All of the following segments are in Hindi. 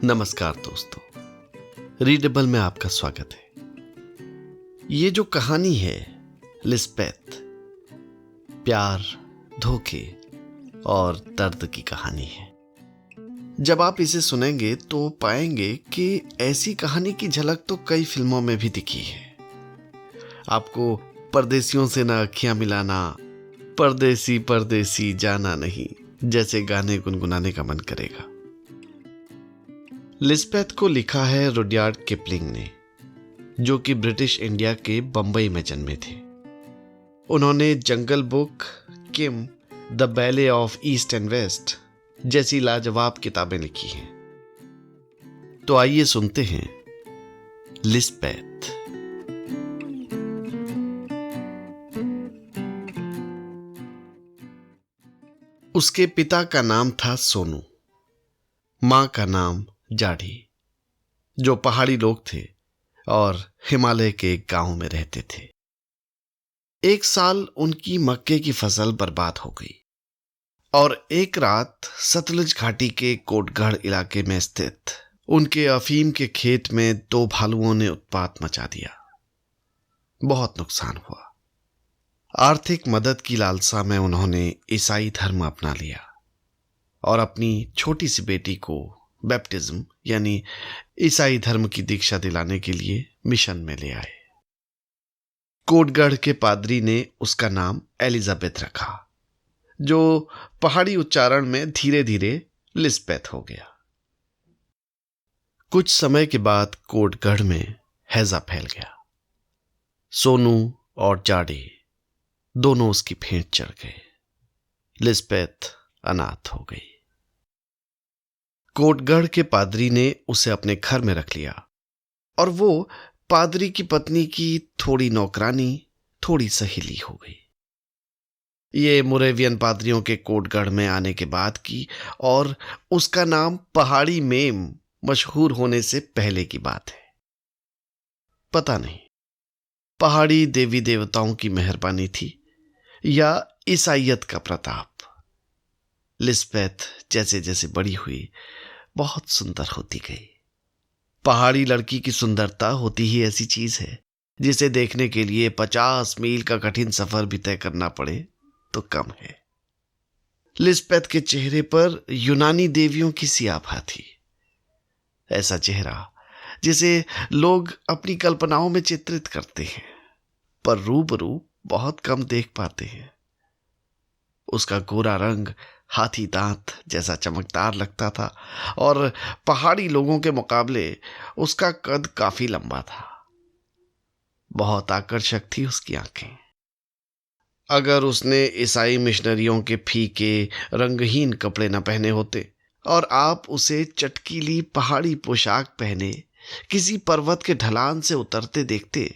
नमस्कार दोस्तों, रीडेबल में आपका स्वागत है। ये जो कहानी है लिस्बेथ, प्यार, धोखे और दर्द की कहानी है। जब आप इसे सुनेंगे तो पाएंगे कि ऐसी कहानी की झलक तो कई फिल्मों में भी दिखी है। आपको परदेसियों से ना अखियां मिलाना, परदेसी परदेसी जाना नहीं जैसे गाने गुनगुनाने का मन करेगा। लिस्बेथ को लिखा है रुडयार्ड किपलिंग ने, जो कि ब्रिटिश इंडिया के बंबई में जन्मे थे। उन्होंने jungle book, Kim, the ballad of east and west जैसी लाजवाब किताबें लिखी हैं। तो आइए सुनते हैं लिस्बेथ। उसके पिता का नाम था सोनू, मां का नाम जाढ़ी, जो पहाड़ी लोग थे और हिमालय के एक गांव में रहते थे। एक साल उनकी मक्के की फसल बर्बाद हो गई और एक रात सतलुज घाटी के कोटगढ़ इलाके में स्थित उनके अफीम के खेत में दो भालुओं ने उत्पात मचा दिया। बहुत नुकसान हुआ। आर्थिक मदद की लालसा में उन्होंने ईसाई धर्म अपना लिया और अपनी छोटी सी बेटी को बैप्टिज्म यानी ईसाई धर्म की दीक्षा दिलाने के लिए मिशन में ले आए। कोटगढ़ के पादरी ने उसका नाम एलिजाबेथ रखा, जो पहाड़ी उच्चारण में धीरे धीरे लिस्बेथ हो गया। कुछ समय के बाद कोटगढ़ में हैजा फैल गया। सोनू और जाड़े दोनों उसकी भेंट चढ़ गए। लिस्बेथ अनाथ हो गई। कोटगढ़ के पादरी ने उसे अपने घर में रख लिया और वो पादरी की पत्नी की थोड़ी नौकरानी, थोड़ी सहेली हो गई। ये मोरेवियन पादरियों के कोटगढ़ में आने के बाद की और उसका नाम पहाड़ी मेम मशहूर होने से पहले की बात है। पता नहीं पहाड़ी देवी देवताओं की मेहरबानी थी या ईसाइयत का प्रताप। लिस्बेथ जैसे जैसे बड़ी हुई बहुत सुंदर होती गई। पहाड़ी लड़की की सुंदरता होती ही ऐसी चीज है जिसे देखने के लिए 50 मील का कठिन सफर भी तय करना पड़े तो कम है। लिस्बेथ के चेहरे पर यूनानी देवियों की सी आभा थी। ऐसा चेहरा जिसे लोग अपनी कल्पनाओं में चित्रित करते हैं पर रूबरू बहुत कम देख पाते हैं। उसका गोरा रंग हाथी दांत जैसा चमकदार लगता था और पहाड़ी लोगों के मुकाबले उसका कद काफी लंबा था। बहुत आकर्षक थी उसकी आंखें। अगर उसने ईसाई मिशनरियों के फीके रंगहीन कपड़े न पहने होते और आप उसे चटकीली पहाड़ी पोशाक पहने किसी पर्वत के ढलान से उतरते देखते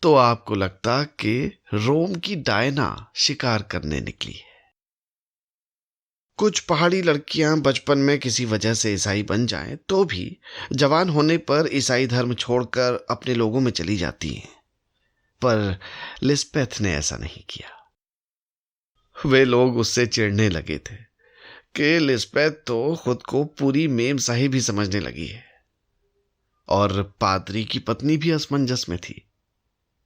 तो आपको लगता कि रोम की डायना शिकार करने निकली है। कुछ पहाड़ी लड़कियां बचपन में किसी वजह से ईसाई बन जाएं तो भी जवान होने पर ईसाई धर्म छोड़कर अपने लोगों में चली जाती हैं, पर लिस्बेथ ने ऐसा नहीं किया। वे लोग उससे चिढ़ने लगे थे कि लिस्बेथ तो खुद को पूरी मेम साहिब ही समझने लगी है। और पादरी की पत्नी भी असमंजस में थी।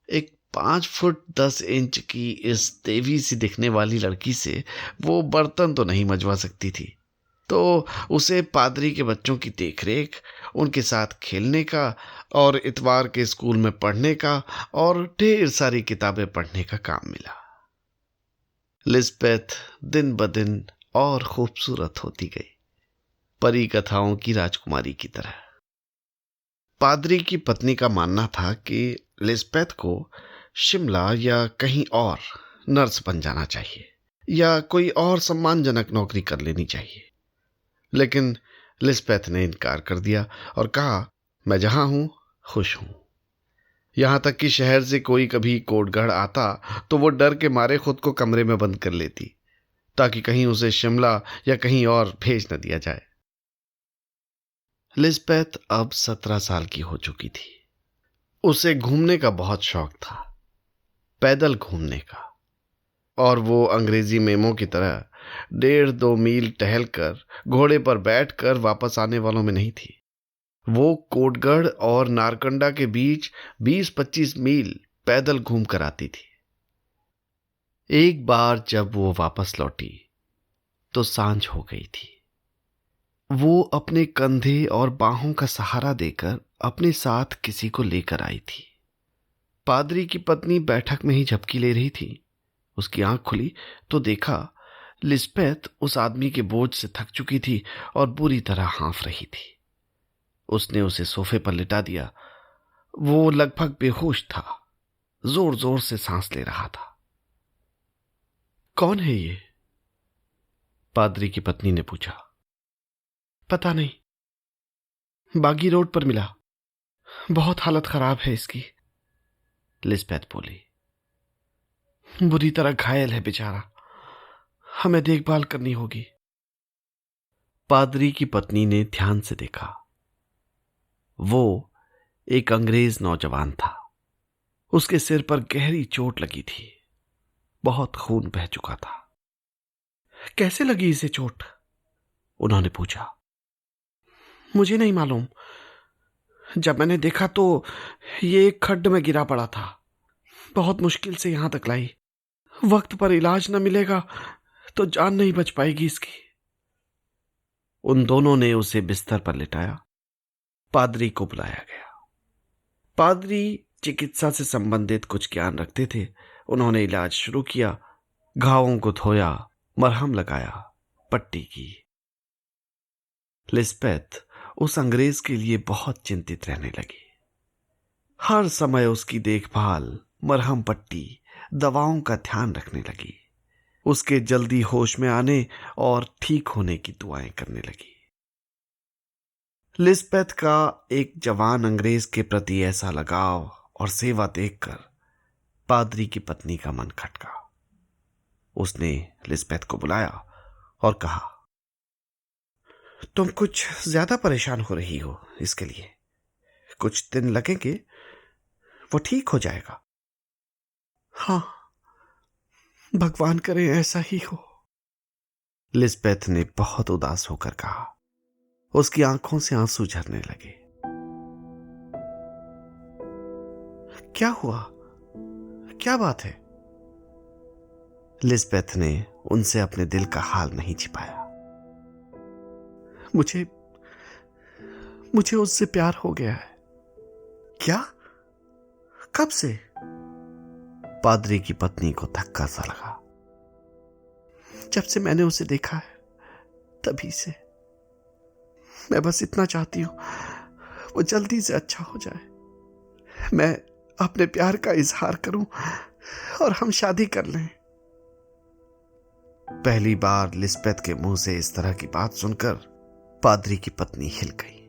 एक 5 फुट 10 इंच की इस देवी सी दिखने वाली लड़की से वो बर्तन तो नहीं मजवा सकती थी, तो उसे पादरी के बच्चों की देखरेख, उनके साथ खेलने का और इतवार के स्कूल में पढ़ने का और ढेर सारी किताबें पढ़ने का काम मिला। लिस्बेथ दिन ब दिन और खूबसूरत होती गई, परी कथाओं की राजकुमारी की तरह। पादरी की पत्नी का मानना था कि लिस्बेथ को शिमला या कहीं और नर्स बन जाना चाहिए या कोई और सम्मानजनक नौकरी कर लेनी चाहिए, लेकिन लिस्बेथ ने इनकार कर दिया और कहा, मैं जहां हूं खुश हूं। यहां तक कि शहर से कोई कभी कोटगढ़ आता तो वो डर के मारे खुद को कमरे में बंद कर लेती ताकि कहीं उसे शिमला या कहीं और भेज न दिया जाए। लिस्बेथ अब 17 साल की हो चुकी थी। उसे घूमने का बहुत शौक था, पैदल घूमने का, और वो अंग्रेजी मेमों की तरह 1.5-2 मील टहलकर घोड़े पर बैठकर वापस आने वालों में नहीं थी। वो कोटगढ़ और नारकंडा के बीच 20-25 मील पैदल घूम कर आती थी। एक बार जब वो वापस लौटी तो सांझ हो गई थी। वो अपने कंधे और बाहों का सहारा देकर अपने साथ किसी को लेकर आई थी। पादरी की पत्नी बैठक में ही झपकी ले रही थी। उसकी आंख खुली तो देखा लिस्बेथ उस आदमी के बोझ से थक चुकी थी और बुरी तरह हाँफ रही थी। उसने उसे सोफे पर लिटा दिया। वो लगभग बेहोश था, जोर जोर से सांस ले रहा था। कौन है ये? पादरी की पत्नी ने पूछा। पता नहीं, बागी रोड पर मिला। बहुत हालत खराब है इसकी, लिस्बेथ बोली। बुरी तरह घायल है बेचारा, हमें देखभाल करनी होगी। पादरी की पत्नी ने ध्यान से देखा। वो एक अंग्रेज नौजवान था। उसके सिर पर गहरी चोट लगी थी, बहुत खून बह चुका था। कैसे लगी इसे चोट? उन्होंने पूछा। मुझे नहीं मालूम। जब मैंने देखा तो ये एक खड्ड में गिरा पड़ा था। बहुत मुश्किल से यहां तक लाई। वक्त पर इलाज न मिलेगा तो जान नहीं बच पाएगी इसकी। उन दोनों ने उसे बिस्तर पर लिटाया। पादरी को बुलाया गया। पादरी चिकित्सा से संबंधित कुछ ज्ञान रखते थे। उन्होंने इलाज शुरू किया। घावों को धोया, मरहम लगाया, पट्टी की। लिस्बेथ उस अंग्रेज के लिए बहुत चिंतित रहने लगी। हर समय उसकी देखभाल, मरहम पट्टी, दवाओं का ध्यान रखने लगी। उसके जल्दी होश में आने और ठीक होने की दुआएं करने लगी। लिस्बेथ का एक जवान अंग्रेज के प्रति ऐसा लगाव और सेवा देखकर पादरी की पत्नी का मन खटका। उसने लिस्बेथ को बुलाया और कहा, तुम कुछ ज्यादा परेशान हो रही हो, इसके लिए कुछ दिन लगेंगे, वो ठीक हो जाएगा। हाँ, भगवान करे ऐसा ही हो, लिस्बेथ ने बहुत उदास होकर कहा। उसकी आंखों से आंसू झरने लगे। क्या हुआ? क्या बात है? लिस्बेथ ने उनसे अपने दिल का हाल नहीं छिपाया। मुझे उससे प्यार हो गया है। क्या? कब से? पादरी की पत्नी को धक्का सा लगा। जब से मैंने उसे देखा है तभी से। मैं बस इतना चाहती हूं वो जल्दी से अच्छा हो जाए। मैं अपने प्यार का इजहार करूं और हम शादी कर लें। पहली बार लिस्बेथ के मुंह से इस तरह की बात सुनकर पादरी की पत्नी हिल गई।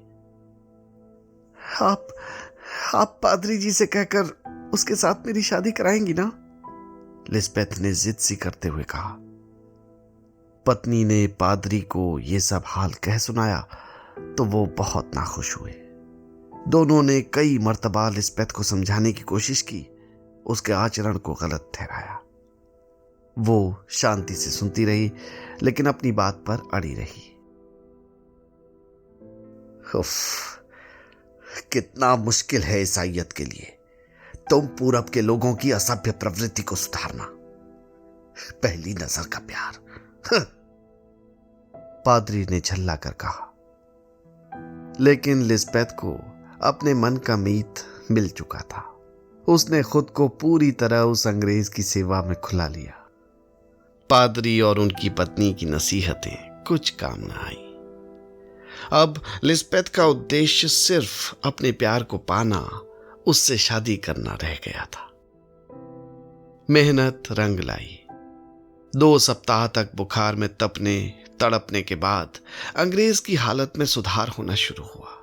आप पादरी जी से कहकर उसके साथ मेरी शादी कराएंगी ना? लिस्बेथ ने जिद सी करते हुए कहा। पत्नी ने पादरी को यह सब हाल कह सुनाया तो वो बहुत नाखुश हुए। दोनों ने कई मर्तबा लिस्बेथ को समझाने की कोशिश की, उसके आचरण को गलत ठहराया। वो शांति से सुनती रही लेकिन अपनी बात पर अड़ी रही। उफ, कितना मुश्किल है ईसाइयत के लिए तुम पूरब के लोगों की असभ्य प्रवृत्ति को सुधारना। पहली नजर का प्यार, पादरी ने झल्ला कर कहा। लेकिन लिस्बेथ को अपने मन का मीत मिल चुका था। उसने खुद को पूरी तरह उस अंग्रेज की सेवा में खुला लिया। पादरी और उनकी पत्नी की नसीहतें कुछ काम न आई। अब लिस्बेथ का उद्देश्य सिर्फ अपने प्यार को पाना, उससे शादी करना रह गया था। मेहनत रंग लाई। 2 सप्ताह तक बुखार में तपने तड़पने के बाद अंग्रेज की हालत में सुधार होना शुरू हुआ।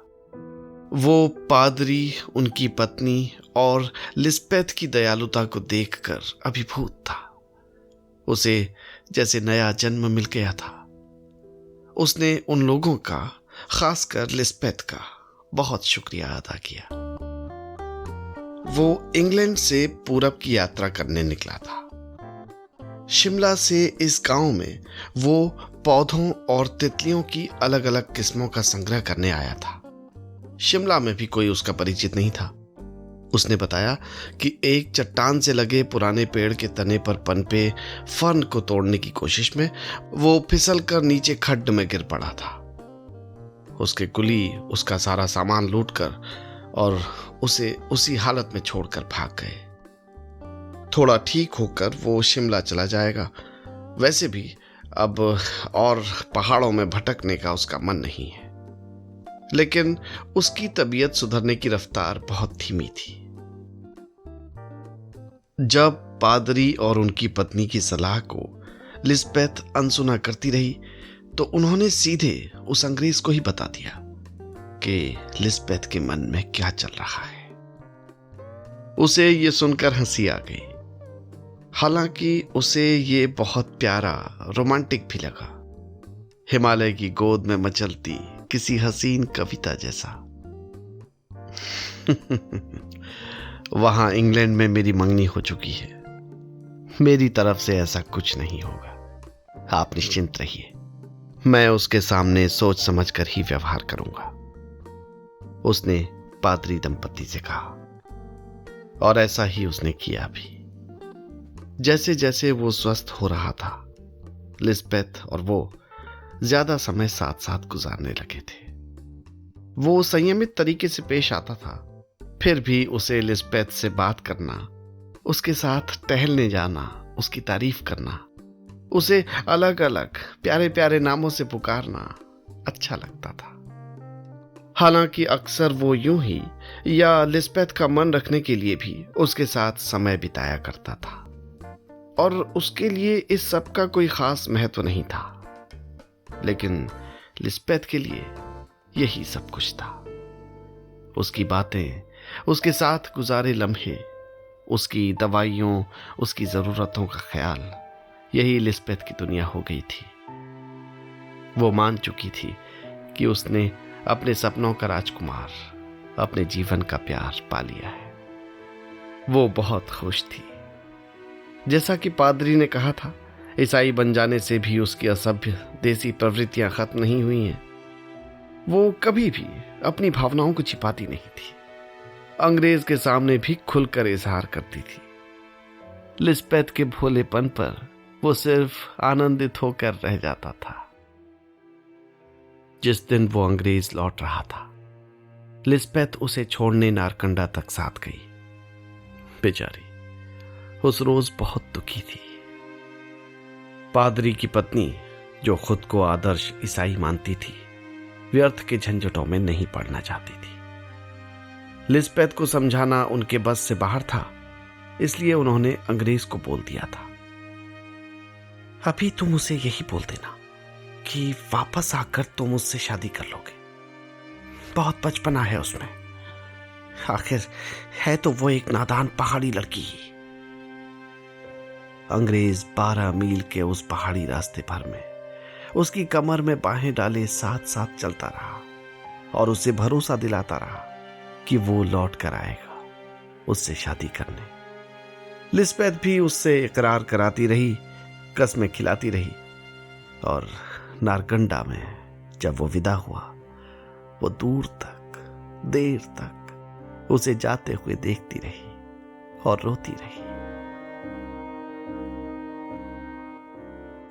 वो पादरी, उनकी पत्नी और लिस्बेथ की दयालुता को देखकर अभिभूत था। उसे जैसे नया जन्म मिल गया था। उसने उन लोगों का, खासकर लिस्बेथ का बहुत शुक्रिया अदा किया। वो इंग्लैंड से पूरब की यात्रा करने निकला था। शिमला से इस गांव में वो पौधों और तितलियों की अलग अलग किस्मों का संग्रह करने आया था। शिमला में भी कोई उसका परिचित नहीं था। उसने बताया कि एक चट्टान से लगे पुराने पेड़ के तने पर पनपे फर्न को तोड़ने की कोशिश में वो फिसल कर नीचे खड्ड में गिर पड़ा था। उसके कुली उसका सारा सामान लूटकर और उसे उसी हालत में छोड़कर भाग गए। थोड़ा ठीक होकर वो शिमला चला जाएगा। वैसे भी अब और पहाड़ों में भटकने का उसका मन नहीं है, लेकिन उसकी तबीयत सुधरने की रफ्तार बहुत धीमी थी। जब पादरी और उनकी पत्नी की सलाह को लिस्बेथ अनसुना करती रही तो उन्होंने सीधे उस अंग्रेज को ही बता दिया कि लिस्बेथ के मन में क्या चल रहा है। उसे ये सुनकर हंसी आ गई। हालांकि उसे ये बहुत प्यारा रोमांटिक भी लगा, हिमालय की गोद में मचलती किसी हसीन कविता जैसा। वहां इंग्लैंड में मेरी मंगनी हो चुकी है। मेरी तरफ से ऐसा कुछ नहीं होगा, आप निश्चिंत रहिए। मैं उसके सामने सोच समझकर ही व्यवहार करूंगा, उसने पादरी दंपति से कहा। और ऐसा ही उसने किया भी। जैसे जैसे वो स्वस्थ हो रहा था, लिस्बेथ और वो ज्यादा समय साथ साथ गुजारने लगे थे। वो संयमित तरीके से पेश आता था, फिर भी उसे लिस्बेथ से बात करना, उसके साथ टहलने जाना, उसकी तारीफ करना, उसे अलग अलग प्यारे प्यारे नामों से पुकारना अच्छा लगता था। हालांकि अक्सर वो यूं ही या लिस्बेथ का मन रखने के लिए भी उसके साथ समय बिताया करता था, और उसके लिए इस सब का कोई खास महत्व नहीं था। लेकिन लिस्बेथ के लिए यही सब कुछ था। उसकी बातें, उसके साथ गुजारे लम्हे, उसकी दवाइयों, उसकी जरूरतों का ख्याल, यही लिस्बेथ की दुनिया हो गई थी। वो मान चुकी थी कि उसने अपने सपनों का राजकुमार, अपने जीवन का प्यार पा लिया है। वो बहुत खुश थी। जैसा कि पादरी ने कहा था, ईसाई बन जाने से भी उसकी असभ्य देसी प्रवृत्तियां खत्म नहीं हुई हैं। वो कभी भी अपनी भावनाओं को छिपाती नहीं थी, अंग्रेज के सामने भी खुलकर इजहार करती थी। लिस्बेथ के भोलेपन पर वो सिर्फ आनंदित होकर रह जाता था। जिस दिन वो अंग्रेज लौट रहा था, लिस्बेथ उसे छोड़ने नारकंडा तक साथ गई। बेचारी उस रोज बहुत दुखी थी। पादरी की पत्नी, जो खुद को आदर्श ईसाई मानती थी, व्यर्थ के झंझटों में नहीं पड़ना चाहती थी। लिस्बेथ को समझाना उनके बस से बाहर था, इसलिए उन्होंने अंग्रेज को बोल दिया था, अभी तुम उसे यही बोल देना कि वापस आकर तुम उससे शादी कर लोगे। बहुत बचपना है उसमें, आखिर है तो वो एक नादान पहाड़ी लड़की ही। अंग्रेज 12 मील के उस पहाड़ी रास्ते भर में उसकी कमर में बाहें डाले साथ साथ चलता रहा और उसे भरोसा दिलाता रहा कि वो लौट कर आएगा उससे शादी करने। लिस्बेथ भी उससे इकरार कराती रही, कस्में खिलाती रही, और नारकंडा में जब वो विदा हुआ, वो दूर तक, देर तक उसे जाते हुए देखती रही और रोती रही।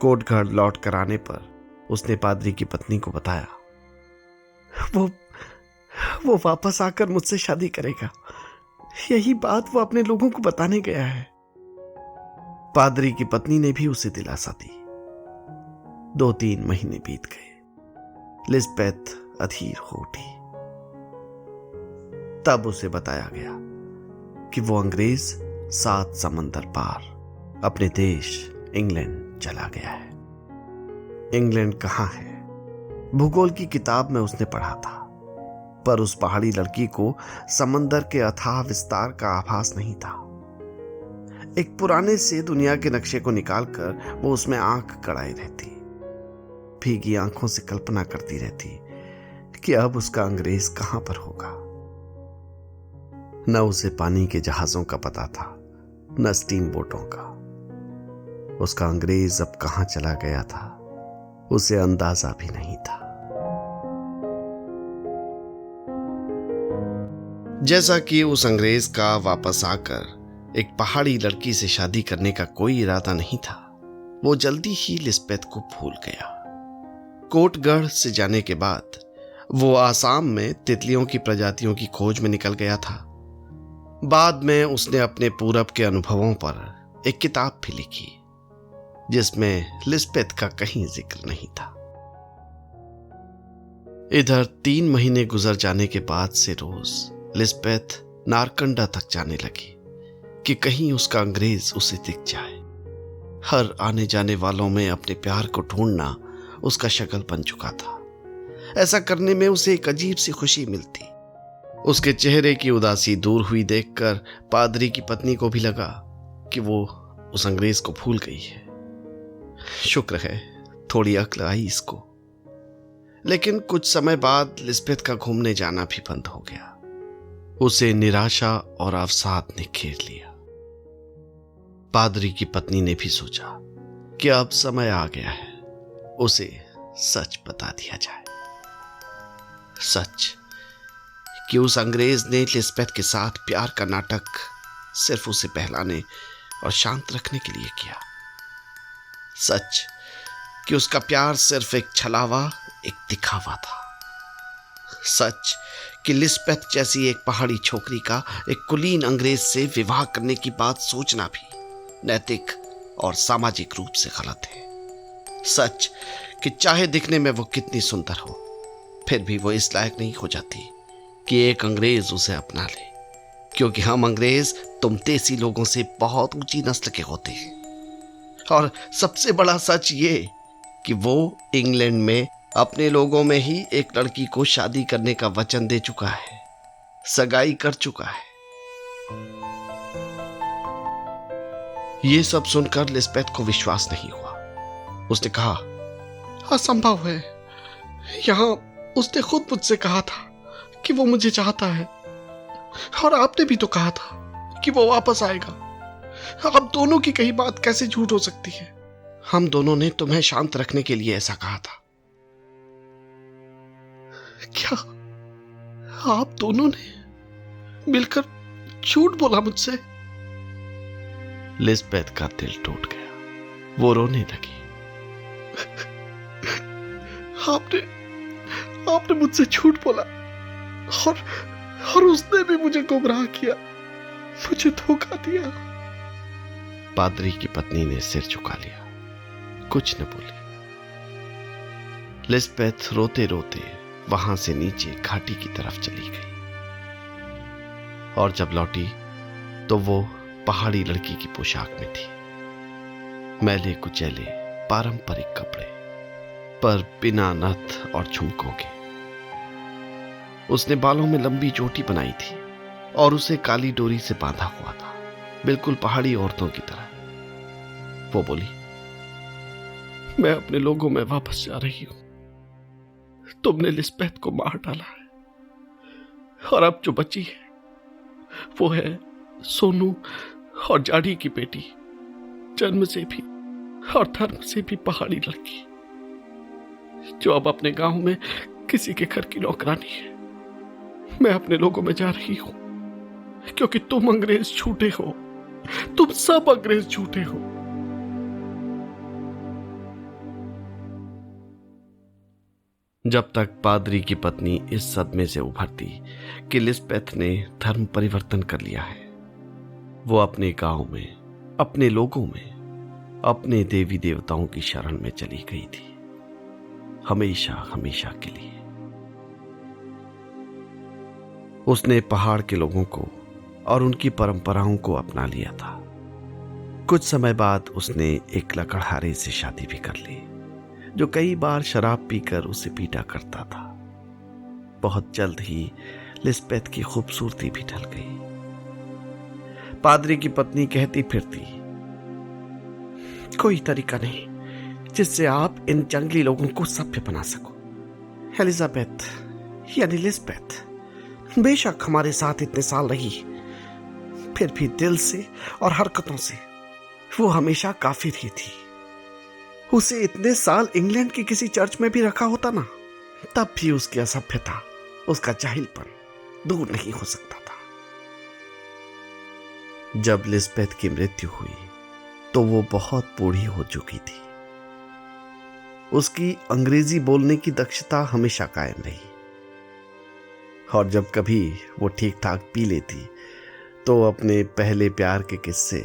कोटगढ़ लौट कर आने पर उसने पादरी की पत्नी को बताया, वो वापस आकर मुझसे शादी करेगा। यही बात वो अपने लोगों को बताने गया है। पादरी की पत्नी ने भी उसे दिलासा दी। 2-3 महीने बीत गए। लिस्बेथ अधीर हो उठी। तब उसे बताया गया कि वो अंग्रेज 7 समंदर पार अपने देश इंग्लैंड चला गया है। इंग्लैंड कहाँ है, भूगोल की किताब में उसने पढ़ा था, पर उस पहाड़ी लड़की को समंदर के अथाह विस्तार का आभास नहीं था। एक पुराने से दुनिया के नक्शे को निकालकर वो उसमें आंख गड़ाई रहती, भीगी आंखों से कल्पना करती रहती कि अब उसका अंग्रेज कहां पर होगा। न उसे पानी के जहाजों का पता था, न स्टीम बोटों का। उसका अंग्रेज अब कहां चला गया था, उसे अंदाजा भी नहीं था। जैसा कि उस अंग्रेज का वापस आकर एक पहाड़ी लड़की से शादी करने का कोई इरादा नहीं था, वो जल्दी ही लिस्बेथ को भूल गया। कोटगढ़ से जाने के बाद वो आसाम में तितलियों की प्रजातियों की खोज में निकल गया था। बाद में उसने अपने पूरब के अनुभवों पर एक किताब भी लिखी जिसमें लिस्बेथ का कहीं जिक्र नहीं था। इधर 3 महीने गुजर जाने के बाद से रोज लिस्बेथ नारकंडा तक जाने लगी कि कहीं उसका अंग्रेज उसे दिख जाए। हर आने जाने वालों में अपने प्यार को ढूंढना उसका शक्ल बन चुका था। ऐसा करने में उसे एक अजीब सी खुशी मिलती। उसके चेहरे की उदासी दूर हुई देखकर पादरी की पत्नी को भी लगा कि वो उस अंग्रेज को भूल गई है। शुक्र है थोड़ी अक्ल आई इसको। लेकिन कुछ समय बाद लिस्बेथ का घूमने जाना भी बंद हो गया। उसे निराशा और अवसाद ने घेर लिया। पादरी की पत्नी ने भी सोचा कि अब समय आ गया है, उसे सच बता दिया जाए। सच कि उस अंग्रेज ने लिस्बेथ के साथ प्यार का नाटक सिर्फ उसे बहलाने और शांत रखने के लिए किया। सच कि उसका प्यार सिर्फ एक छलावा, एक दिखावा था। सच कि लिस्बेथ जैसी एक पहाड़ी छोकरी का एक कुलीन अंग्रेज से विवाह करने की बात सोचना भी नैतिक और सामाजिक रूप से गलत है। सच कि चाहे दिखने में वो कितनी सुंदर हो, फिर भी वो इस लायक नहीं हो जाती कि एक अंग्रेज उसे अपना ले, क्योंकि हम अंग्रेज तुम देसी लोगों से बहुत ऊंची नस्ल के होते हैं। और सबसे बड़ा सच ये कि वो इंग्लैंड में अपने लोगों में ही एक लड़की को शादी करने का वचन दे चुका है, सगाई कर चुका है। ये सब सुनकर लिस्बेथ को विश्वास नहीं हुआ। उसने कहा, असंभव है। यहां उसने खुद मुझसे कहा था कि वो मुझे चाहता है, और आपने भी तो कहा था कि वो वापस आएगा। आप दोनों की कही बात कैसे झूठ हो सकती है? हम दोनों ने तुम्हें शांत रखने के लिए ऐसा कहा था। क्या आप दोनों ने मिलकर झूठ बोला मुझसे? लिस्बेथ का दिल टूट गया। वो रोने लगी। आपने मुझसे झूठ बोला, और उसने भी मुझे गुमराह किया, मुझे धोखा दिया। पादरी की पत्नी ने सिर झुका लिया, कुछ न बोली। लिस्बेथ रोते रोते वहां से नीचे घाटी की तरफ चली गई, और जब लौटी तो वो पहाड़ी लड़की की पोशाक में थी। मैले कुचैले पारंपरिक कपड़े, पर बिना नथ और झुमकों के। उसने बालों में लंबी चोटी बनाई थी और उसे काली डोरी से बांधा हुआ था, बिल्कुल पहाड़ी औरतों की तरह। वो बोली, मैं अपने लोगों में वापस जा रही हूं। तुमने लिस्बेथ को मार डाला है, और अब जो बची है वो है सोनू और जाड़ी की बेटी, जन्म से भी और धर्म से भी पहाड़ी लड़की, जो अब अपने गांव में किसी के घर की नौकरानी है। मैं अपने लोगों में जा रही हूं, क्योंकि तुम अंग्रेज झूठे हो, तुम सब अंग्रेज झूठे हो। जब तक पादरी की पत्नी इस सदमे से उभरती कि लिस्बेथ ने धर्म परिवर्तन कर लिया है, वो अपने गांव में, अपने लोगों में, अपने देवी देवताओं की शरण में चली गई थी, हमेशा हमेशा के लिए। उसने पहाड़ के लोगों को और उनकी परंपराओं को अपना लिया था। कुछ समय बाद उसने एक लकड़हारे से शादी भी कर ली, जो कई बार शराब पीकर उसे पीटा करता था। बहुत जल्द ही लिस्बेथ की खूबसूरती भी ढल गई। पादरी की पत्नी कहती फिरती, कोई तरीका नहीं जिससे आप इन जंगली लोगों को सभ्य बना सको। एलिजाबेथ यानी लिस्बेथ बेशक हमारे साथ इतने साल रही, फिर भी दिल से और हरकतों से वो हमेशा काफिर ही थी। उसे इतने साल इंग्लैंड के किसी चर्च में भी रखा होता ना, तब भी उसकी असभ्यता, उसका जाहिलपन दूर नहीं हो सकता था। जब लिस्बेथ की मृत्यु हुई तो वो बहुत बूढ़ी हो चुकी थी। उसकी अंग्रेजी बोलने की दक्षता हमेशा कायम रही, और जब कभी वो ठीक ठाक पी लेती तो अपने पहले प्यार के किस्से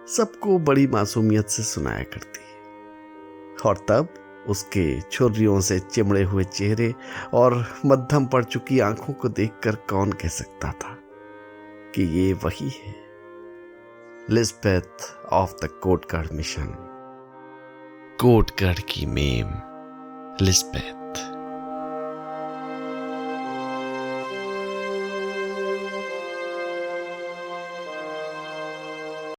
सबको बड़ी मासूमियत से सुनाया करती। और तब उसके छुर्रियों से चिमड़े हुए चेहरे और मध्यम पड़ चुकी आंखों को देखकर कौन कह सकता था कि ये वही है, Lisbeth of the Kotgarh mission, Kotgarh की मेम लिस्बेथ।